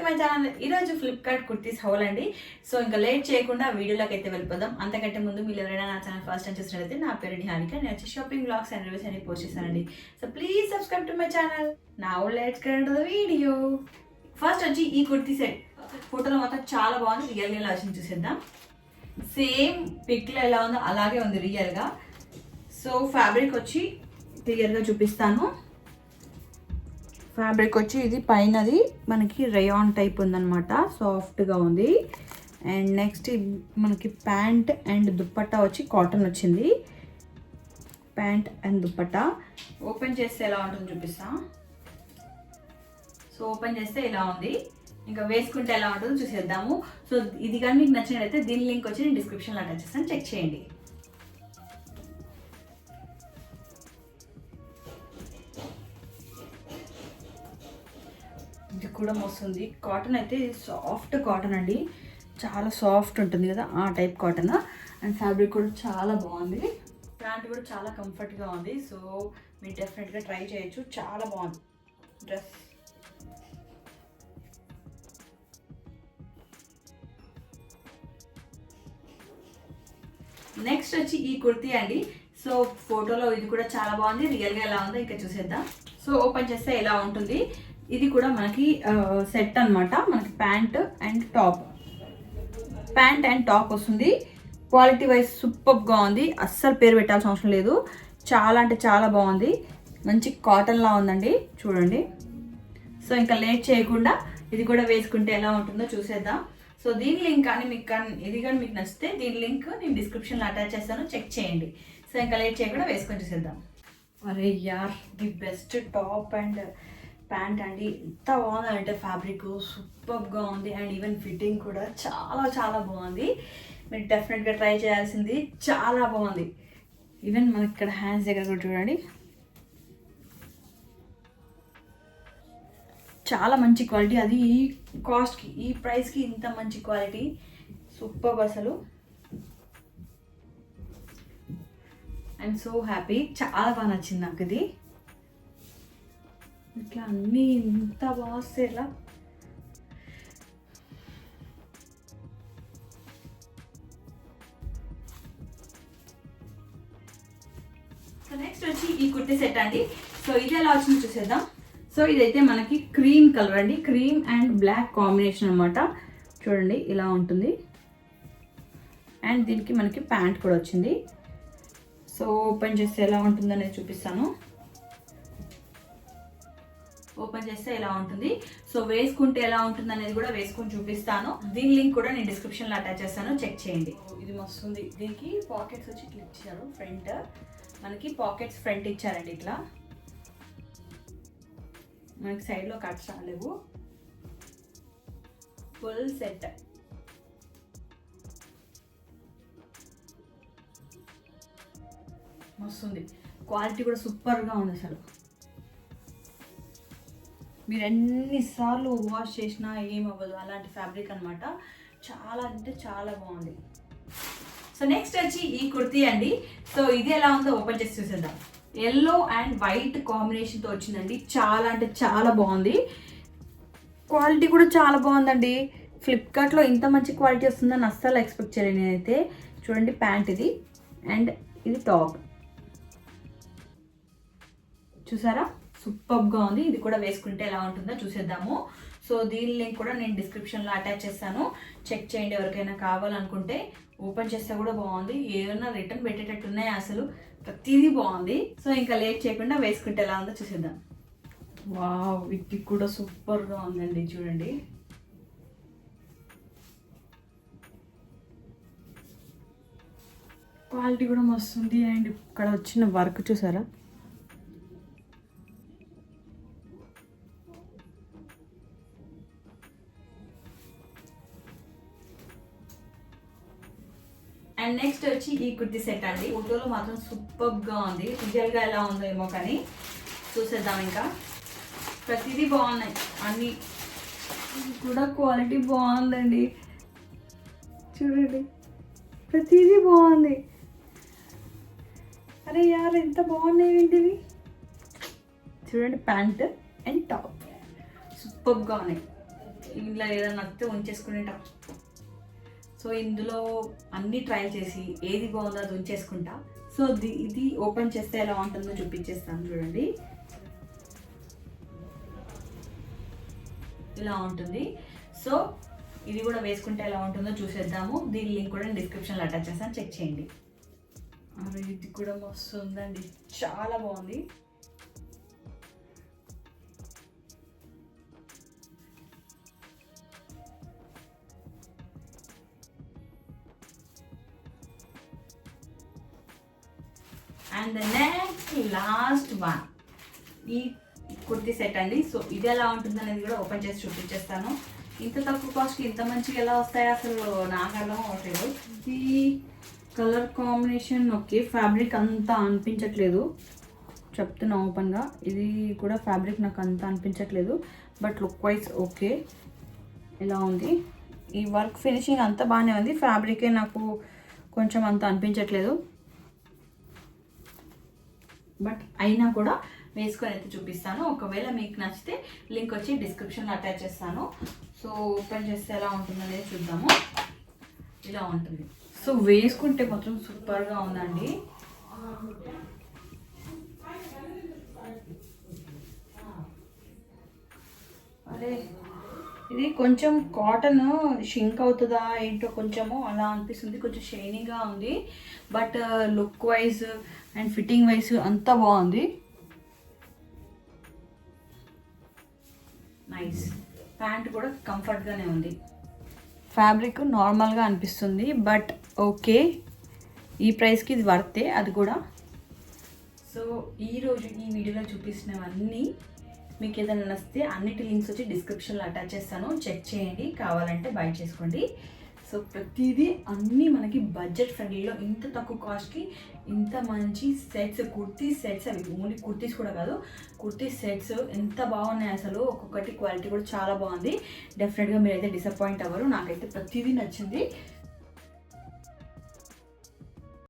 To my channel. ఈరోజు Flipkart kurtis howl అండి. So ఇంకా లేట్ చేయకుండా వీడియోలోకి అయితే వెళ్ళిపోదాం. అంతకంటే ముందు మీరు ఎవరైనా నా ఛానల్ ఫస్ట్ టైం చూసినట్లయితే నా పేరు నిహారిక. నేను వచ్చి షాపింగ్ బ్లాగ్స్ అండ్ రివ్యూస్ అన్ని పోస్ట్ చేస్తానండి. So please subscribe to my channel. Now let's get into the video. First వచ్చి ఈ కుర్తీ సెట్ ఫోటోలో మాత్రం చాలా బాగుంది. రియల్గా ఎలా వచ్చింది చూసేద్దాం. సేమ్ పిక్లో ఎలా ఉందో అలాగే ఉంది రియల్గా. సో ఫ్యాబ్రిక్ వచ్చి క్లియర్గా చూపిస్తాను. ఫ్యాబ్రిక్ వచ్చి ఇది పైనది మనకి రేయాన్ టైప్ ఉందన్నమాట, సాఫ్ట్గా ఉంది. అండ్ నెక్స్ట్ మనకి ప్యాంట్ అండ్ దుప్పట్టా వచ్చి కాటన్ వచ్చింది. ప్యాంట్ అండ్ దుప్పట్టా ఓపెన్ చేస్తే ఎలా ఉంటుందో చూపిస్తా. సో ఓపెన్ చేస్తే ఇలా ఉంది. ఇంకా వేసుకుంటే ఎలా ఉంటుందో చూసేద్దాము. సో ఇది కానీ మీకు నచ్చినట్లయితే దీని లింక్ వచ్చి నేను డిస్క్రిప్షన్లో అటాచ్ చేస్తాను, చెక్ చేయండి. ఇది కూడా మస్తుంది. కాటన్ అయితే సాఫ్ట్ కాటన్ అండి, చాలా సాఫ్ట్ ఉంటుంది కదా ఆ టైప్ కాటన్. అండ్ ఫ్యాబ్రిక్ కూడా చాలా బాగుంది. ప్యాంట్ కూడా చాలా కంఫర్ట్గా ఉంది. సో మీరు డెఫినెట్గా ట్రై చేయొచ్చు, చాలా బాగుంది డ్రెస్. నెక్స్ట్ వచ్చి ఈ కుర్తీ అండి. సో ఫోటోలో ఇది కూడా చాలా బాగుంది, రియల్గా ఎలా ఉందో ఇంకా చూసేద్దాం. సో ఓపెన్ చేస్తే ఎలా ఉంటుంది. ఇది కూడా మనకి సెట్ అన్నమాట. మనకి ప్యాంట్ అండ్ టాప్ వస్తుంది. క్వాలిటీ వైజ్ సూపర్గా ఉంది, అస్సలు పేరు పెట్టాల్సిన అవసరం లేదు. చాలా అంటే చాలా బాగుంది, మంచి కాటన్లా ఉందండి, చూడండి. సో ఇంకా లేట్ చేయకుండా ఇది కూడా వేసుకుంటే ఎలా ఉంటుందో చూసేద్దాం. సో దీని లింక్ కానీ ఇది కానీ మీకు నచ్చితే దీని లింక్ నేను డిస్క్రిప్షన్లో అటాచ్ చేస్తాను, చెక్ చేయండి. సో ఇంకా లేట్ చేయకుండా వేసుకొని చూసేద్దాం. అరే యార్, the best top and pant అండి. ఎంత బాగుందంటే ఫ్యాబ్రిక్ సూపర్గా ఉంది. అండ్ ఈవెన్ ఫిట్టింగ్ కూడా చాలా చాలా బాగుంది. మీరు డెఫినెట్గా ట్రై చేయాల్సింది, చాలా బాగుంది. ఈవెన్ మనకి ఇక్కడ హ్యాండ్స్ దగ్గర కూడా చూడండి, చాలా మంచి క్వాలిటీ. అది ఈ కాస్ట్కి, ఈ ప్రైస్కి ఇంత మంచి క్వాలిటీ సూపర్ అసలు. ఐఎమ్ సో హ్యాపీ, చాలా బాగా నచ్చింది నాకు ఇది. ఇట్లా అన్నీ ఇంత బాగా వస్తాయి ఇలా. సో నెక్స్ట్ వచ్చి ఈ కుర్తీ సెట్ అండి. సో ఇది ఎలా వచ్చిందో చూసేద్దాం. సో ఇదైతే మనకి క్రీమ్ కలర్ అండి, క్రీమ్ అండ్ బ్లాక్ కాంబినేషన్ అనమాట. చూడండి ఇలా ఉంటుంది. అండ్ దీనికి మనకి ప్యాంట్ కూడా వచ్చింది. సో ఓపెన్ చేస్తే ఎలా ఉంటుందో అనేది చూపిస్తాను. ఓపెన్ చేస్తే ఎలా ఉంటుంది, సో వేసుకుంటే ఎలా ఉంటుంది అనేది కూడా వేసుకొని చూపిస్తాను. దీని లింక్ కూడా నేను డిస్క్రిప్షన్లో అటాచ్ చేస్తాను, చెక్ చేయండి. ఇది మస్తుంది. దీనికి పాకెట్స్ వచ్చి ఇట్లా ఇచ్చారు. ఫ్రంట్ మనకి పాకెట్స్ ఫ్రంట్ ఇచ్చారండి. ఇట్లా మనకి సైడ్లో కట్స్ రాలేవు. Full set. మస్తుంది. క్వాలిటీ కూడా సూపర్గా ఉంది అసలు. మీరు ఎన్నిసార్లు వాష్ చేసినా ఏమవ్వదు, అలాంటి ఫ్యాబ్రిక్ అనమాట. చాలా అంటే చాలా బాగుంది. సో నెక్స్ట్ వచ్చి ఈ కుర్తీ అండి. సో ఇది ఎలా ఉందో ఓపెన్ చేసి చూసేద్దాం. ఎల్లో అండ్ వైట్ కాంబినేషన్తో వచ్చిందండి. చాలా అంటే చాలా బాగుంది. క్వాలిటీ కూడా చాలా బాగుందండి. ఫ్లిప్కార్ట్లో ఇంత మంచి క్వాలిటీ వస్తుందని అస్సలు ఎక్స్పెక్ట్ చేయలేదు నేనైతే. చూడండి, ప్యాంట్ ఇది అండ్ ఇది టాప్. చూసారా, సూపర్గా ఉంది. ఇది కూడా వేసుకుంటే ఎలా ఉంటుందో చూసేద్దాము. సో దీని లింక్ కూడా నేను డిస్క్రిప్షన్లో అటాచ్ చేస్తాను, చెక్ చేయండి ఎవరికైనా కావాలనుకుంటే. ఓపెన్ చేస్తే కూడా బాగుంది. ఏదైనా రిటర్న్ పెట్టేటట్టు ఉన్నాయి, అసలు ప్రతిదీ బాగుంది. సో ఇంకా లేట్ చేయకుండా వేసుకుంటే ఎలా ఉందో చూసేద్దాం. వావ్, ఇది కూడా సూపర్గా ఉందండి, చూడండి. క్వాలిటీ కూడా మస్తుంది. అండ్ ఇక్కడ వచ్చిన వర్క్ చూసారా, అండ్ నెక్స్ట్ వచ్చి ఈ కుర్తీ సెట్ అండి. ఫోటోలో మాత్రం సూపర్గా ఉంది, రియల్గా ఎలా ఉందో ఏమో కానీ చూసేద్దాం. ఇంకా ప్రతిదీ బాగున్నాయి, అన్నీ కూడా క్వాలిటీ బాగుందండి. చూడండి, ప్రతిదీ బాగుంది. అరే యార్, ఎంత బాగున్నాయి ఏంటివి. చూడండి, ప్యాంట్ అండ్ టాప్ సూపర్గా ఉన్నాయి. ఇంట్లో ఏదైనా నచ్చితే ఉంచేసుకునేటం. సో ఇందులో అన్ని ట్రై చేసి ఏది బాగుందో అది ఉంచేసుకుంటా. సో ఇది ఓపెన్ చేస్తే ఎలా ఉంటుందో చూపించేస్తాను చూడండి. ఇలా ఉంటుంది. సో ఇది కూడా వేసుకుంటే ఎలా ఉంటుందో చూసేద్దాము. దీని లింక్ కూడా డిస్క్రిప్షన్లో అటాచ్ చేస్తాను, చెక్ చేయండి. అరే ఇది కూడా మస్తు ఉందండి, చాలా బాగుంది. And the next last one ఈ కుర్తీ సెట్ అండి. సో ఇది ఎలా ఉంటుంది అనేది కూడా ఓపెన్ చేసి చూపించేస్తాను. ఇంత తక్కువ కాస్ట్కి ఇంత మంచిగా ఎలా వస్తాయి అసలు నాకు అర్థం అవ్వట్లేదు. ఇది కలర్ కాంబినేషన్ ఓకే, ఫ్యాబ్రిక్ అంతా అనిపించట్లేదు, చెప్తున్నా ఓపెన్గా. ఇది కూడా ఫ్యాబ్రిక్ నాకు అంతా అనిపించట్లేదు, బట్ లుక్ వైజ్ ఓకే. ఇలా ఉంది, ఈ వర్క్ ఫినిషింగ్ అంతా బాగానే ఉంది, ఫ్యాబ్రికే నాకు కొంచెం అంత అనిపించట్లేదు. బట్ అయినా కూడా వేసుకొని అయితే చూపిస్తాను. ఒకవేళ మీకు నచ్చితే లింక్ వచ్చి డిస్క్రిప్షన్లో అటాచ్ చేస్తాను. సో ఓపెన్ చేస్తే ఎలా ఉంటుందనేది చూద్దాము. ఇలా ఉంటుంది. సో వేసుకుంటే మాత్రం సూపర్గా ఉందండి. అరే ఇది కొంచెం కాటన్ షింక్ అవుతుందా ఏంటో కొంచెము అలా అనిపిస్తుంది, కొంచెం షైనీగా ఉంది. But look wise and fitting wise అంతా బాగుంది. నైస్. ప్యాంట్ కూడా కంఫర్ట్గానే ఉంది. ఫ్యాబ్రిక్ నార్మల్గా అనిపిస్తుంది, బట్ ఓకే, ఈ ప్రైస్కి ఇది వర్తే అది కూడా. సో ఈరోజు ఈ వీడియోలో చూపిస్తున్నవన్నీ మీకు ఏదైనా నచ్చితే అన్నిటి లింక్స్ వచ్చి డిస్క్రిప్షన్లో అటాచ్ చేస్తాను, చెక్ చేయండి, కావాలంటే బై చేసుకోండి. సో ప్రతిదీ అన్నీ మనకి బడ్జెట్ ఫ్రెండ్లీలో ఇంత తక్కువ కాస్ట్కి ఇంత మంచి సెట్స్, కుర్తీ సెట్స్, అవి ఓన్లీ కుర్తీస్ కూడా కాదు, కుర్తీ సెట్స్ ఎంత బాగున్నాయి అసలు. ఒక్కొక్కటి క్వాలిటీ కూడా చాలా బాగుంది. డెఫినెట్గా మీరైతే డిసప్పాయింట్ అవ్వరు, నాకైతే ప్రతిదీ నచ్చింది.